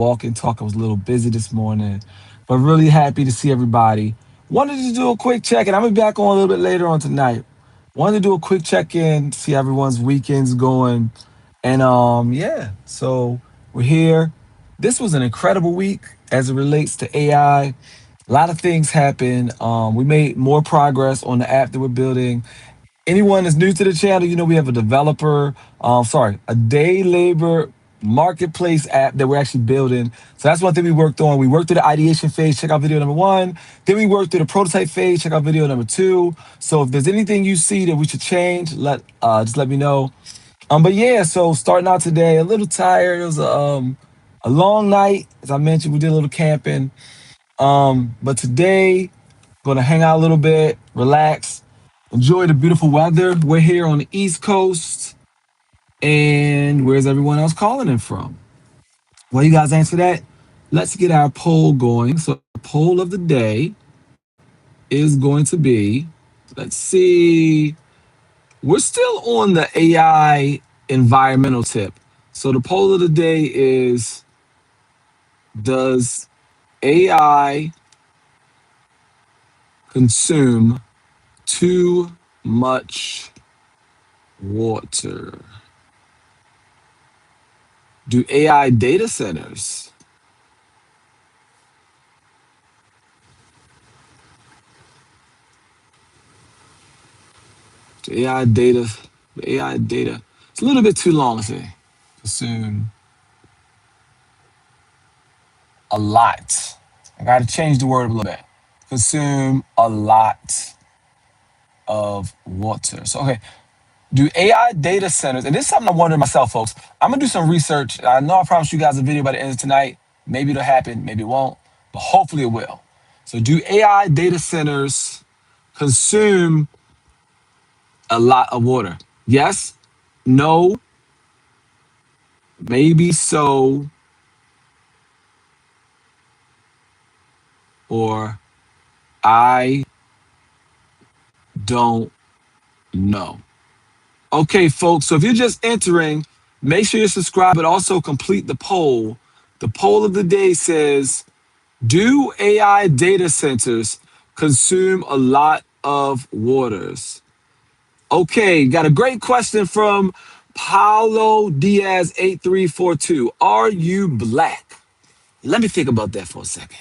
walk and talk. I was a little busy this morning, but really happy to see everybody. Wanted to do a quick check in. I'm gonna be back on a little bit later on tonight. Wanted to do a quick check in, see how everyone's weekends going, and yeah. So we're here. This was an incredible week as it relates to AI. A lot of things happened. We made more progress on the app that we're building. Anyone that's new to the channel, we have a developer, a day labor marketplace app that we're actually building. So that's one thing we worked on. We worked through the ideation phase, check out video number one. Then we worked through the prototype phase, check out video number two. So if there's anything you see that we should change, just let me know. But yeah, so starting out today, a little tired. It was a long night. As I mentioned, we did a little camping. But today, gonna hang out a little bit, relax, enjoy the beautiful weather. We're here on the East Coast, and where's everyone else calling in from? Well, you guys answer that. Let's get our poll going. So, the poll of the day is going to be, let's see, we're still on the AI environmental tip. So, the poll of the day is, does AI consume too much water? Do AI data centers do AI data, it's a little bit too long to say, consume a lot. I got to change the word a little bit. Consume a lot of water. So, okay, do AI data centers, and this is something I'm wondering myself, folks. I'm gonna do some research. I know I promised you guys a video by the end of tonight. Maybe it'll happen, maybe it won't, but hopefully it will. So, do AI data centers consume a lot of water? Yes, no, maybe so, or I don't know. Okay, folks, so if you're just entering, make sure you're subscribed, but also complete the poll. The poll of the day says, do AI data centers consume a lot of waters? Okay, got a great question from Paulo Diaz 8342. Are you black? Let me think about that for a second.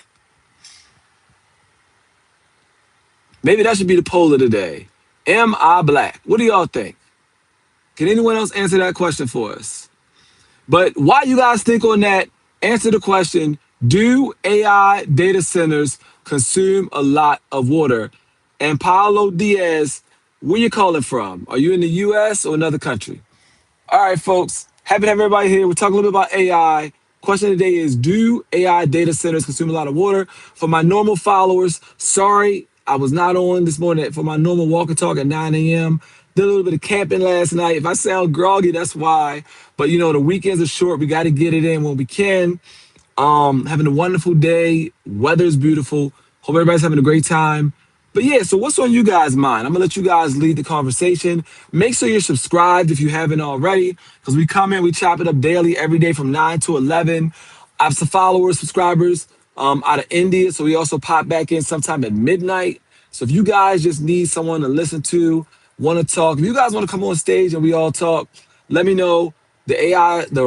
Maybe that should be the poll of the day. Am I black? What do y'all think? Can anyone else answer that question for us? But while you guys think on that, answer the question, do AI data centers consume a lot of water? And Paulo Diaz, where you calling from? Are you in the US or another country? All right, folks. Happy to have everybody here. We're talking a little bit about AI. Question of the day is, do AI data centers consume a lot of water? For my normal followers, sorry, I was not on this morning for my normal walk and talk at 9 a.m. Did a little bit of camping last night. If I sound groggy, that's why. But the weekends are short. We got to get it in when we can. Having a wonderful day. Weather's beautiful. Hope everybody's having a great time. But yeah, so what's on you guys' mind? I'm gonna let you guys lead the conversation. Make sure you're subscribed if you haven't already, because we come in, we chop it up daily, every day from 9 to 11. I have some followers, subscribers out of India, so we also pop back in sometime at midnight. So if you guys just need someone to listen to, want to talk, if you guys want to come on stage and we all talk, let me know. The AI, the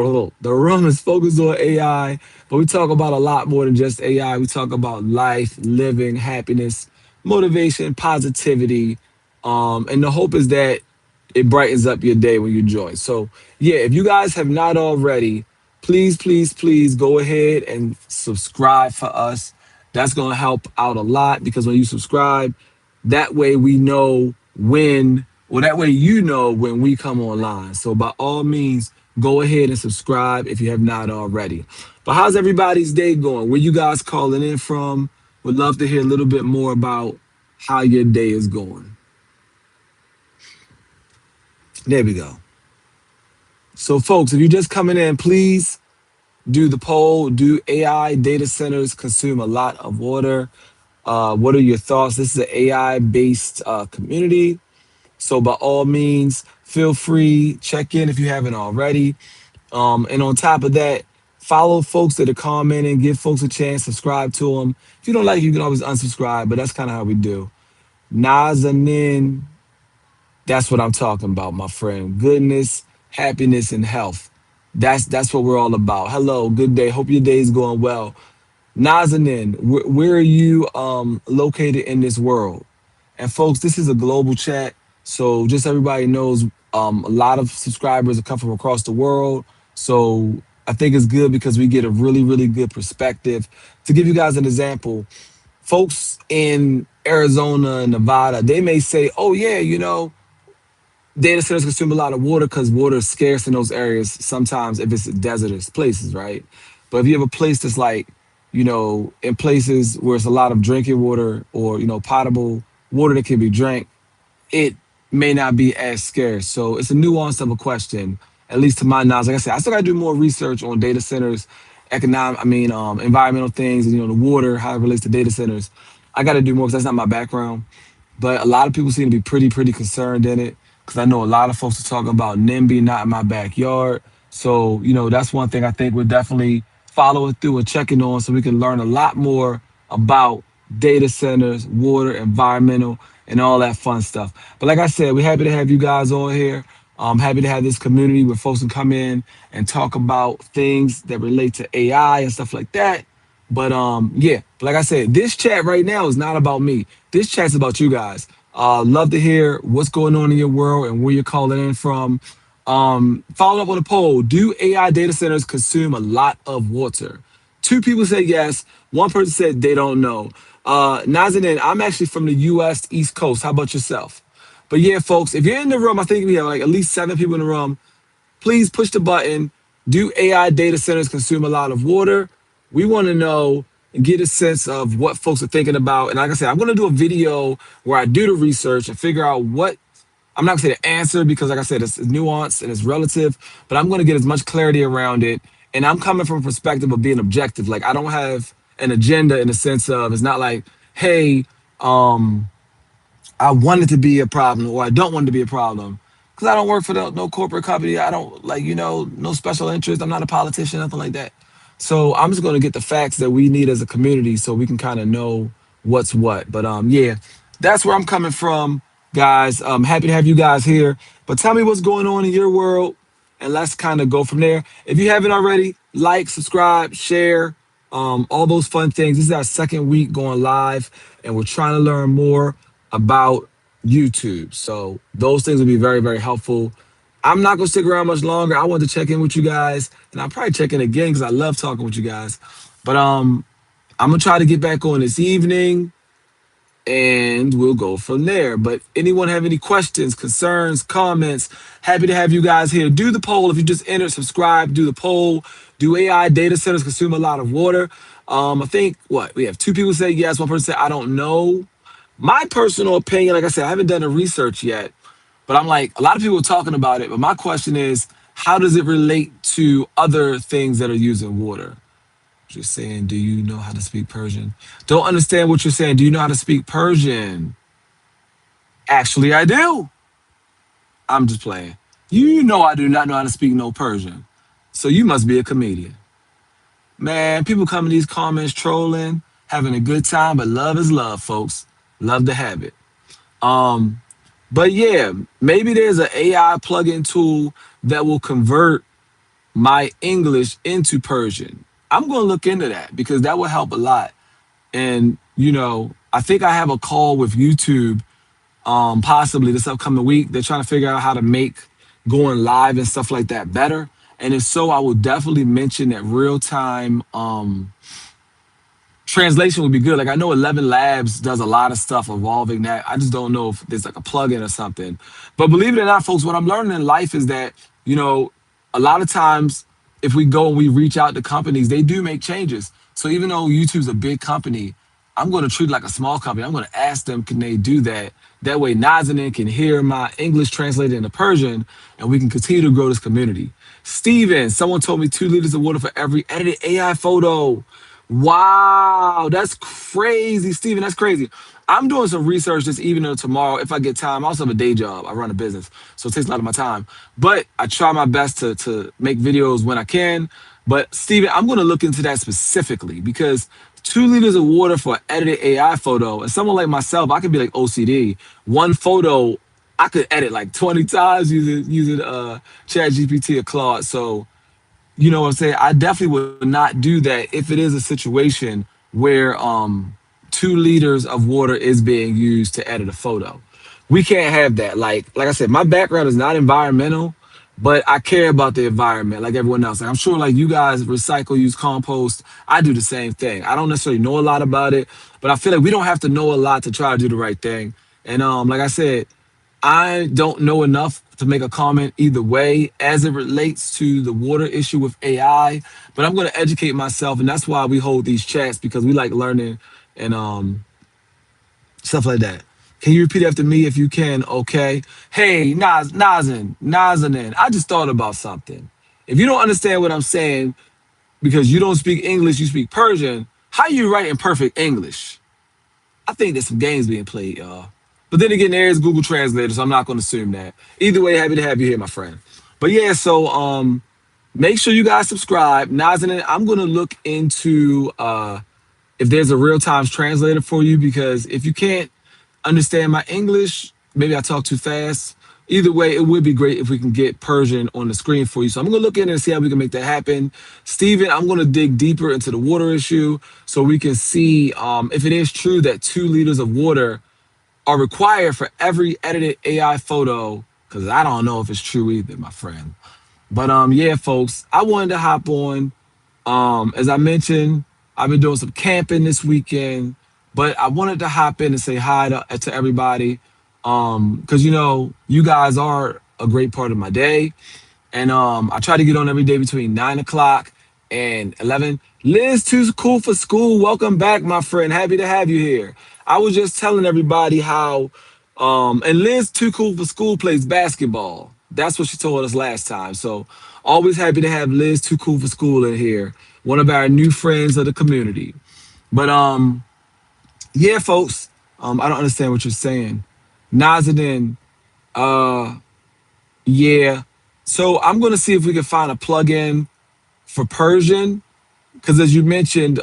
room is focused on AI, but we talk about a lot more than just AI. We talk about life, living, happiness, motivation, positivity, and the hope is that it brightens up your day when you join. So yeah, if you guys have not already, please, please, please go ahead and subscribe for us. That's gonna help out a lot because when you subscribe, that way we know when, well, that way when we come online. So by all means, go ahead and subscribe if you have not already. But how's everybody's day going? Where you guys calling in from? Would love to hear a little bit more about how your day is going. There we go. So, folks, if you're just coming in, please do the poll. Do AI data centers consume a lot of water? What are your thoughts? This is an AI based community. So, by all means, feel free, check in if you haven't already. And on top of that, Follow folks that are commenting, give folks a chance, subscribe to them. If you don't like it, you can always unsubscribe, but that's kind of how we do. Nazanin, that's what I'm talking about, my friend. Goodness, happiness, and health. That's what we're all about. Hello, good day. Hope your day is going well. Nazanin, where are you located in this world? And folks, this is a global chat, so just everybody knows, a lot of subscribers come from across the world. So I think it's good because we get a really, really good perspective. To give you guys an example, folks in Arizona and Nevada, they may say, "Oh yeah, data centers consume a lot of water because water is scarce in those areas. Sometimes if it's desertous places, right? But if you have a place that's like, in places where it's a lot of drinking water or potable water that can be drank, it may not be as scarce. So it's a nuance of a question, at least to my knowledge. Like I said, I still got to do more research on data centers, environmental things, and the water, how it relates to data centers. I got to do more because that's not my background. But a lot of people seem to be pretty concerned in it because I know a lot of folks are talking about NIMBY not in my backyard. So that's one thing I think we're definitely following through and checking on so we can learn a lot more about data centers, water, environmental, and all that fun stuff. But like I said, we're happy to have you guys on here. I'm happy to have this community where folks can come in and talk about things that relate to AI and stuff like that. But yeah, like I said, this chat right now is not about me. This chat's about you guys. Love to hear what's going on in your world and where you're calling in from. Following up on the poll, do AI data centers consume a lot of water? Two people said yes. One person said they don't know. Nazanin, I'm actually from the U.S. East Coast. How about yourself? But yeah, folks, if you're in the room, I think we have like at least 7 people in the room. Please push the button. Do AI data centers consume a lot of water? We want to know and get a sense of what folks are thinking about. And like I said, I'm going to do a video where I do the research and figure out what, I'm not going to say the answer because, like I said, it's nuanced and it's relative, but I'm going to get as much clarity around it. And I'm coming from a perspective of being objective. Like, I don't have an agenda in the sense of, it's not like, hey, I want it to be a problem or I don't want it to be a problem. Because I don't work for no corporate company. I don't no special interest. I'm not a politician, nothing like that. So I'm just going to get the facts that we need as a community so we can kind of know what's what. But yeah, that's where I'm coming from, guys. I'm happy to have you guys here. But tell me what's going on in your world and let's kind of go from there. If you haven't already, like, subscribe, share, all those fun things. This is our second week going live, and we're trying to learn more about YouTube. So those things will be very, very helpful. I'm not gonna stick around much longer. I want to check in with you guys, and I'll probably check in again because I love talking with you guys. But I'm gonna try to get back on this evening and we'll go from there. But anyone have any questions, concerns, comments? Happy to have you guys here. Do the poll. If you just enter, subscribe, do the poll. Do AI data centers consume a lot of water? I think what we have 2 people say yes, one person said I don't know. My personal opinion, like I said, I haven't done the research yet, but I'm like, a lot of people are talking about it. But my question is, how does it relate to other things that are using water? Just saying, do you know how to speak Persian? Don't understand what you're saying. Do you know how to speak Persian? Actually, I do. I'm just playing. You know I do not know how to speak no Persian. So you must be a comedian. Man, people come in these comments trolling, having a good time, but love is love, folks. Love to have it. Um, but yeah, maybe there's an AI plugin tool that will convert my English into Persian. I'm going to look into that because that will help a lot. And, I think I have a call with YouTube possibly this upcoming week. They're trying to figure out how to make going live and stuff like that better. And if so, I will definitely mention that real time translation would be good. Like I know 11 Labs does a lot of stuff involving that. I just don't know if there's like a plugin or something. But believe it or not, folks, what I'm learning in life is that, a lot of times if we go and we reach out to companies, they do make changes. So even though YouTube's a big company, I'm going to treat it like a small company. I'm going to ask them, can they do that? That way Nazanin can hear my English translated into Persian and we can continue to grow this community. Steven, someone told me 2 liters of water for every edited AI photo. Wow, that's crazy, Steven. That's crazy. I'm doing some research this evening or tomorrow if I get time. I also have a day job. I run a business, so it takes a lot of my time. But I try my best to make videos when I can. But Steven, I'm going to look into that specifically because 2 liters of water for an edited AI photo, and someone like myself, I could be like OCD. One photo, I could edit like 20 times using Chat GPT or Claude. So you know what I'm saying? I definitely would not do that if it is a situation where 2 liters of water is being used to edit a photo. We can't have that. Like I said, my background is not environmental, but I care about the environment like everyone else. Like I'm sure like you guys recycle, use compost. I do the same thing. I don't necessarily know a lot about it, but I feel like we don't have to know a lot to try to do the right thing. And like I said, I don't know enough to make a comment either way as it relates to the water issue with AI, but I'm going to educate myself, and that's why we hold these chats because we like learning and stuff like that. Can you repeat after me if you can? Okay. Hey, Nazanin, I just thought about something. If you don't understand what I'm saying because you don't speak English, you speak Persian, how you write in perfect English? I think there's some games being played, y'all. But then again, there is Google Translator, so I'm not going to assume that. Either way, happy to have you here, my friend. But yeah, so make sure you guys subscribe. Nazanin, I'm going to look into if there's a real times translator for you because if you can't understand my English, maybe I talk too fast. Either way, it would be great if we can get Persian on the screen for you. So I'm gonna look in and see how we can make that happen. Steven, I'm gonna dig deeper into the water issue so we can see if it is true that 2 liters of water are required for every edited AI photo. Because I don't know if it's true either, my friend. But yeah, folks, I wanted to hop on. As I mentioned, I've been doing some camping this weekend, but I wanted to hop in and say hi to everybody. Because you know, you guys are a great part of my day. And I try to get on every day between 9 o'clock and 11. Liz, too cool for school. Welcome back, my friend. Happy to have you here. I was just telling everybody how, and Liz, too cool for school plays basketball. That's what she told us last time. So always happy to have Liz, too cool for school in here. One of our new friends of the community. But yeah, folks, I don't understand what you're saying. Nazanin, uh, yeah. So I'm gonna see if we can find a plugin for Persian, because as you mentioned,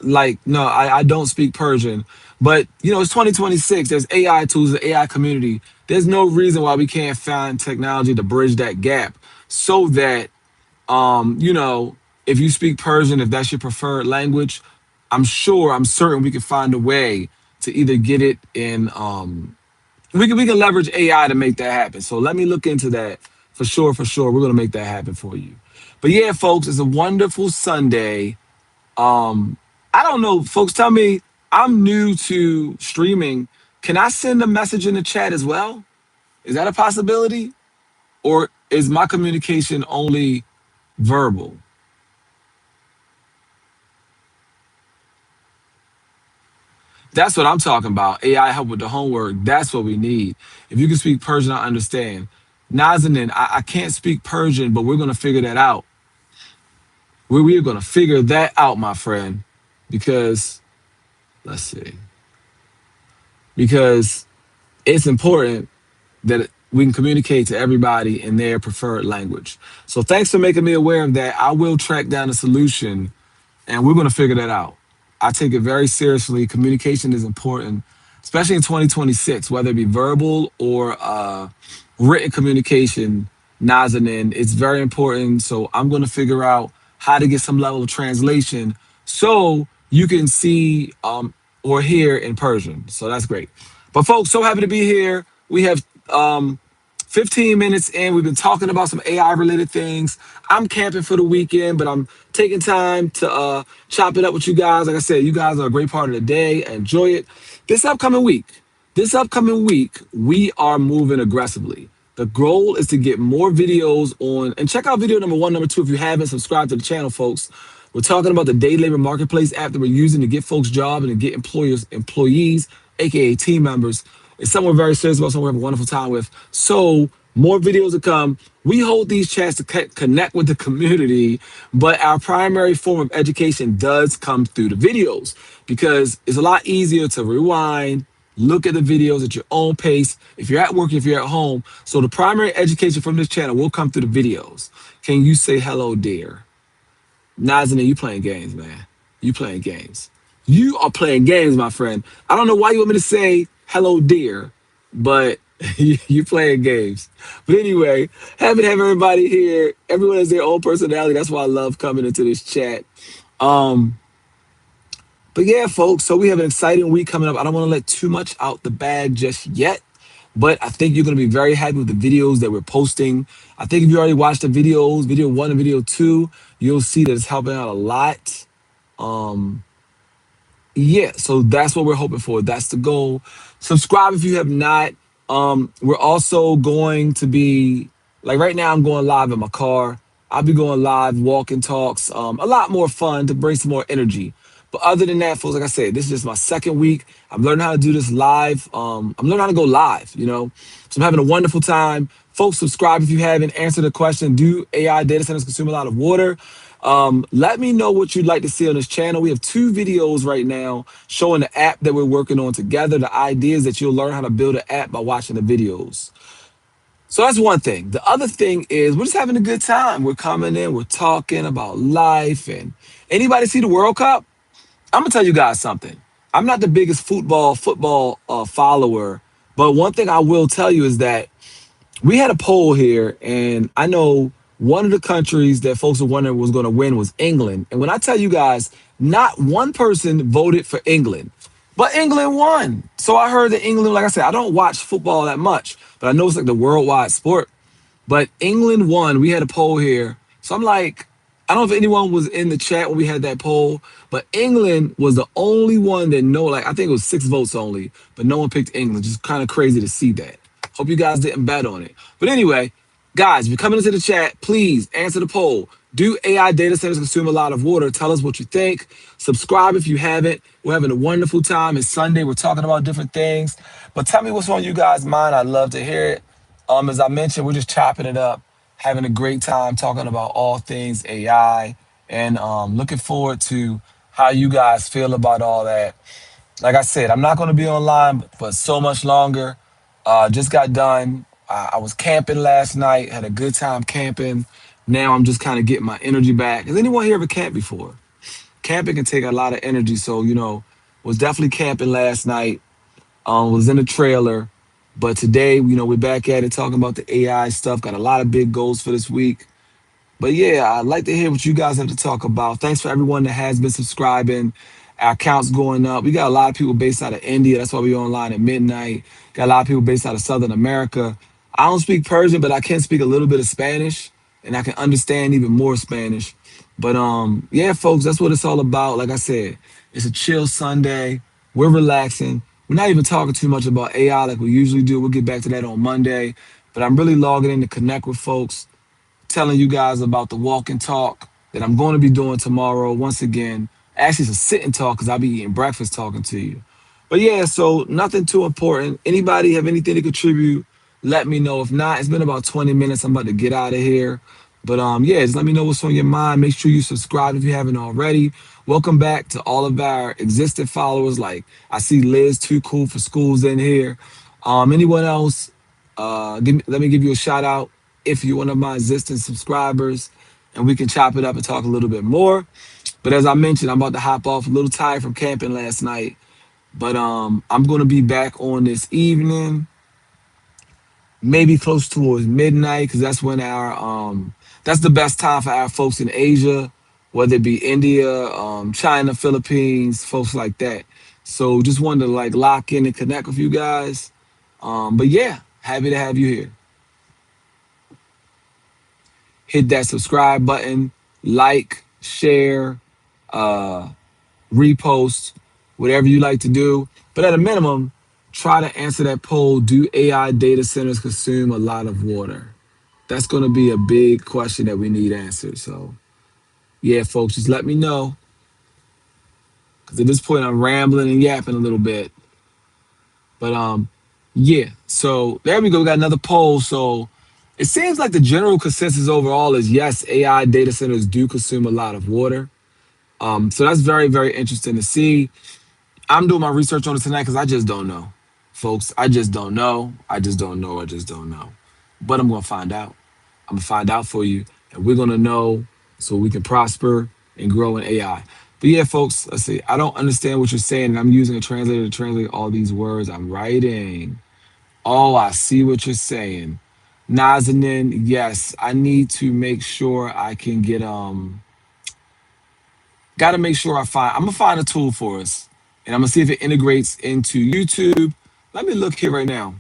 like no, I don't speak Persian, but you know it's 2026. There's AI tools, the AI community. There's no reason why we can't find technology to bridge that gap, so that you know if you speak Persian, if that's your preferred language, I'm certain we can find a way to either get it in we can leverage AI to make that happen. So let me look into that for sure. For sure, we're gonna make that happen for you. But yeah, folks, it's a wonderful Sunday. I don't know, folks. Tell me, I'm new to streaming. Can I send a message in the chat as well? Is that a possibility, or is my communication only verbal? That's what I'm talking about. AI help with the homework. That's what we need. If you can speak Persian, I understand. Nazanin, I can't speak Persian, but we're gonna figure that out. We're gonna figure that out, my friend, because let's see, because it's important that we can communicate to everybody in their preferred language. So thanks for making me aware of that. I will track down a solution and we're going to figure that out. I take it very seriously. Communication is important, especially in 2026, whether it be verbal or written communication. Nazanin, it's very important. So I'm going to figure out how to get some level of translation so you can see or hear in Persian. So that's great. But folks, so happy to be here. We have 15 minutes in. We've been talking about some AI related things. I'm camping for the weekend, but I'm taking time to chop it up with you guys. Like I said, you guys are a great part of the day. Enjoy it. This upcoming week, we are moving aggressively. The goal is to get more videos on, and check out video number one, number two, if you haven't subscribed to the channel, folks. We're talking about the day labor marketplace app that we're using to get folks jobs and to get employees, aka team members. It's someone very serious about, someone we have a wonderful time with. So more videos to come. We hold these chats to connect with the community, but our primary form of education does come through the videos because it's a lot easier to rewind, Look at the videos at your own pace. If you're at work, if you're at home. So the primary education from this channel will come through the videos. Can you say hello, dear? Nazanin, you playing games, man. You playing games. You are playing games, my friend. I don't know why you want me to say hello, dear, but you playing games. But anyway, happy to have everybody here. Everyone has their own personality. That's why I love coming into this chat. Um, but yeah, folks, so we have an exciting week coming up. I don't want to let too much out the bag just yet, but I think you're going to be very happy with the videos that we're posting. I think if you already watched the videos, video one and video two, you'll see that it's helping out a lot. Um, yeah, so that's what we're hoping for. That's the goal. Subscribe if you have not. We're also going to be like right now. I'm going live in my car. I'll be going live, walking talks. A lot more fun to bring some more energy. But other than that, folks, like I said, this is just my second week. I'm learning how to do this live. I'm learning how to go live. So I'm having a wonderful time. Folks, subscribe if you haven't. Answer the question: do AI data centers consume a lot of water? Let me know what you'd like to see on this channel. We have two videos right now showing the app that we're working on together. The idea is that you'll learn how to build an app by watching the videos. So that's one thing. The other thing is we're just having a good time. We're coming in, we're talking about life. And anybody see the World Cup? I'm gonna tell you guys something. I'm not the biggest football follower, but one thing I will tell you is that we had a poll here, and I know one of the countries that folks were wondering was going to win was England. And when I tell you guys, not one person voted for England, but England won. So I heard that England, like I said, I don't watch football that much, but I know it's like the worldwide sport. But England won. We had a poll here. So I'm like, I don't know if anyone was in the chat when we had that poll, but England was the only one that I think it was 6 votes only, but no one picked England. Just kind of crazy to see that. Hope you guys didn't bet on it. But anyway, guys, if you're coming into the chat, please answer the poll. Do AI data centers consume a lot of water? Tell us what you think. Subscribe if you haven't. We're having a wonderful time. It's Sunday. We're talking about different things. But tell me what's on you guys' mind. I'd love to hear it. As I mentioned, we're just chopping it up, having a great time talking about all things AI, and looking forward to how you guys feel about all that. Like I said, I'm not going to be online for so much longer. Just got done. I was camping last night, had a good time camping. Now I'm just kind of getting my energy back. Has anyone here ever camped before? Camping can take a lot of energy. So, was definitely camping last night, was in a trailer. But today, we're back at it talking about the AI stuff. Got a lot of big goals for this week. But yeah, I'd like to hear what you guys have to talk about. Thanks for everyone that has been subscribing. Our accounts going up. We got a lot of people based out of India. That's why we're online at midnight. Got a lot of people based out of Southern America. I don't speak Persian, but I can speak a little bit of Spanish, and I can understand even more Spanish. But yeah, folks, that's what it's all about. Like I said, it's a chill Sunday. We're relaxing. We're not even talking too much about AI like we usually do. We'll get back to that on Monday. But I'm really logging in to connect with folks, telling you guys about the walk and talk that I'm going to be doing tomorrow. Once again, actually, it's a sit and talk because I'll be eating breakfast talking to you. But yeah, so nothing too important. Anybody have anything to contribute? Let me know. If not, it's been about 20 minutes. I'm about to get out of here. But yeah, just let me know what's on your mind. Make sure you subscribe if you haven't already. Welcome back to all of our existing followers. Like I see Liz, too cool for schools in here. Anyone else? Let me give you a shout out if you're one of my existing subscribers, and we can chop it up and talk a little bit more. But as I mentioned, I'm about to hop off. A little tired from camping last night, but I'm gonna be back on this evening, maybe close towards midnight, because that's the best time for our folks in Asia, whether it be India, China, Philippines, folks like that. So just wanted to like lock in and connect with you guys. But yeah, happy to have you here. Hit that subscribe button, like, share, uh, repost, whatever you like to do. But at a minimum, try to answer that poll. Do AI data centers consume a lot of water? That's going to be a big question that we need answered. So, yeah, folks, just let me know. Because at this point, I'm rambling and yapping a little bit. But yeah, so there we go. We got another poll. So it seems like the general consensus overall is yes, AI data centers do consume a lot of water. So that's very, very interesting to see. I'm doing my research on it tonight because I just don't know. Folks, I just don't know. I just don't know. I just don't know. But I'm going to find out. I'm going to find out for you. And we're going to know so we can prosper and grow in AI. But yeah, folks, let's see. I don't understand what you're saying. And I'm using a translator to translate all these words I'm writing. Oh, I see what you're saying. Nazanin, yes, I need to make sure I can get gotta make sure I'm gonna find a tool for us. And I'm gonna see if it integrates into YouTube. Let me look here right now.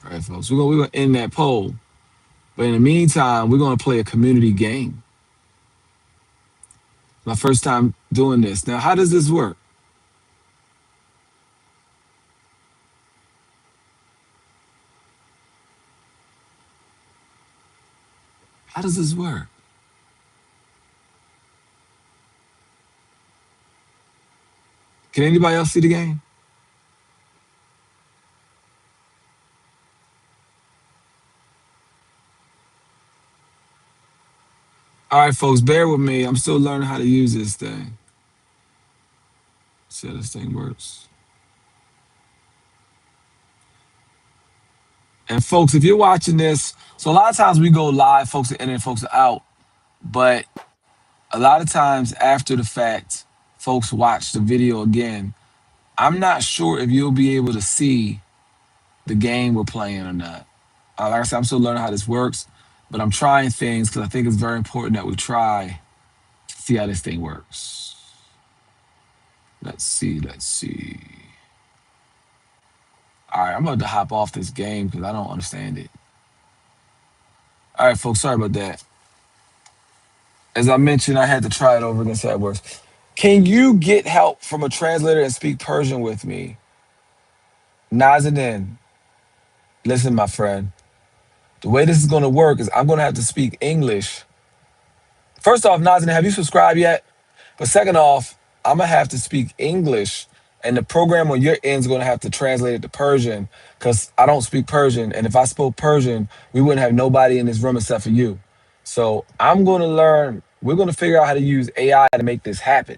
All right, folks. We're gonna end that poll. But in the meantime, we're gonna play a community game. My first time doing this. Now, how does this work? How does this work? Can anybody else see the game? All right, folks, bear with me. I'm still learning how to use this thing. See how this thing works. And folks, if you're watching this, so a lot of times we go live, folks are in and folks are out. But a lot of times after the fact, folks watch the video again. I'm not sure if you'll be able to see the game we're playing or not. Like I said, I'm still learning how this works, but I'm trying things because I think it's very important that we try to see how this thing works. Let's see, let's see. All right, I'm about to hop off this game because I don't understand it. All right, folks, sorry about that. As I mentioned, I had to try it over again, see how it works. Can you get help from a translator and speak Persian with me? Nazanin, listen, my friend. The way this is going to work is I'm going to have to speak English. First off, Nazanin, have you subscribed yet? But second off, I'm going to have to speak English, and the program on your end is going to have to translate it to Persian because I don't speak Persian. And if I spoke Persian, we wouldn't have nobody in this room except for you. So I'm going to learn, we're going to figure out how to use AI to make this happen.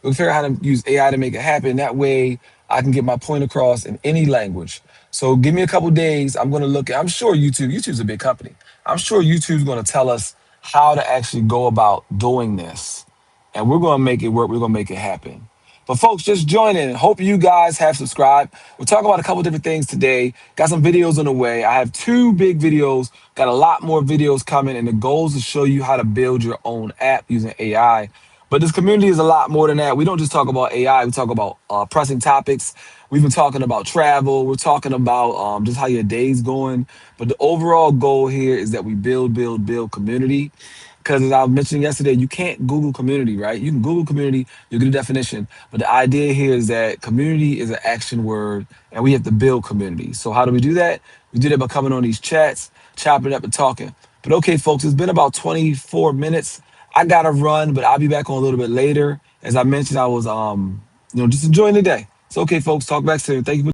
We'll figure out how to use AI to make it happen. That way I can get my point across in any language. So give me a couple days. I'm going to look at, I'm sure YouTube's a big company. I'm sure YouTube's going to tell us how to actually go about doing this. And we're going to make it work. We're going to make it happen. But folks, just join in. Hope you guys have subscribed. We're talking about a couple different things today. Got some videos on the way. I have two big videos. Got a lot more videos coming. And the goal is to show you how to build your own app using AI. But this community is a lot more than that. We don't just talk about AI. We talk about pressing topics. We've been talking about travel. We're talking about just how your day's going. But the overall goal here is that we build community. Because as I mentioned yesterday, you can't Google community, right? You can Google community, you get a definition. But the idea here is that community is an action word, and we have to build community. So how do we do that? We do that by coming on these chats, chopping it up and talking. But okay, folks, it's been about 24 minutes. I gotta run, but I'll be back on a little bit later. As I mentioned, I was just enjoying the day. So okay, folks, talk back soon. Thank you for